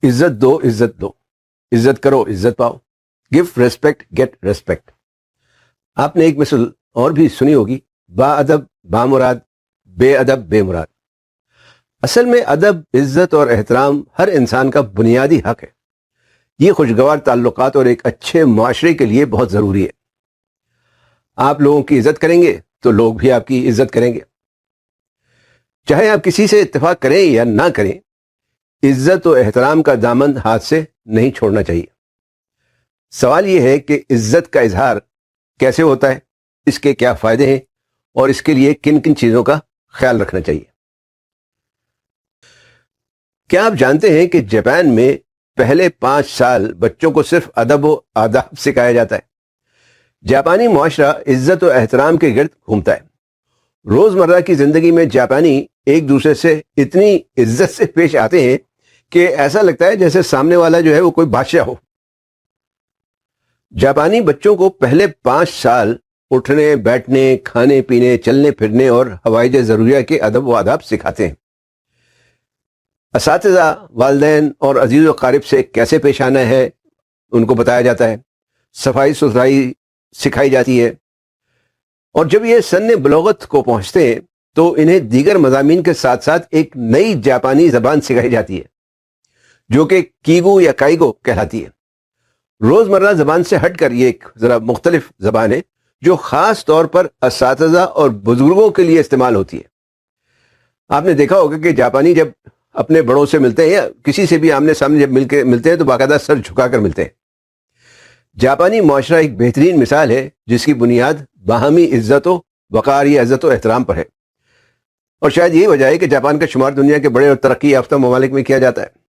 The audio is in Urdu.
عزت دو، عزت دو، عزت کرو، عزت پاؤ. Give respect get respect. آپ نے ایک مثل اور بھی سنی ہوگی، با ادب بامراد، بے ادب بے مراد. اصل میں ادب، عزت اور احترام ہر انسان کا بنیادی حق ہے. یہ خوشگوار تعلقات اور ایک اچھے معاشرے کے لیے بہت ضروری ہے. آپ لوگوں کی عزت کریں گے تو لوگ بھی آپ کی عزت کریں گے. چاہے آپ کسی سے اتفاق کریں یا نہ کریں، عزت و احترام کا دامن ہاتھ سے نہیں چھوڑنا چاہیے. سوال یہ ہے کہ عزت کا اظہار کیسے ہوتا ہے، اس کے کیا فائدے ہیں، اور اس کے لیے کن کن چیزوں کا خیال رکھنا چاہیے. کیا آپ جانتے ہیں کہ جاپان میں پہلے 5 سال بچوں کو صرف ادب و آداب سکھایا جاتا ہے؟ جاپانی معاشرہ عزت و احترام کے گرد گھومتا ہے. روزمرہ کی زندگی میں جاپانی ایک دوسرے سے اتنی عزت سے پیش آتے ہیں کہ ایسا لگتا ہے جیسے سامنے والا جو ہے وہ کوئی بادشاہ ہو. جاپانی بچوں کو پہلے 5 سال اٹھنے، بیٹھنے، کھانے پینے، چلنے پھرنے اور حوائج ضروریہ کے ادب و آداب سکھاتے ہیں. اساتذہ، والدین اور عزیز و اقارب سے کیسے پیش آنا ہے ان کو بتایا جاتا ہے. صفائی ستھرائی سکھائی جاتی ہے. اور جب یہ سن بلوغت کو پہنچتے ہیں تو انہیں دیگر مضامین کے ساتھ ساتھ ایک نئی جاپانی زبان سکھائی جاتی ہے جو کہ کیگو یا کائیگو کہلاتی ہے. روزمرہ زبان سے ہٹ کر یہ ایک ذرا مختلف زبان ہے جو خاص طور پر اساتذہ اور بزرگوں کے لیے استعمال ہوتی ہے. آپ نے دیکھا ہوگا کہ جاپانی جب اپنے بڑوں سے ملتے ہیں یا کسی سے بھی آمنے سامنے جب ملتے ہیں تو باقاعدہ سر جھکا کر ملتے ہیں. جاپانی معاشرہ ایک بہترین مثال ہے جس کی بنیاد باہمی عزت و وقار یا عزت و احترام پر ہے. اور شاید یہی وجہ ہے کہ جاپان کا شمار دنیا کے بڑے اور ترقی یافتہ ممالک میں کیا جاتا ہے.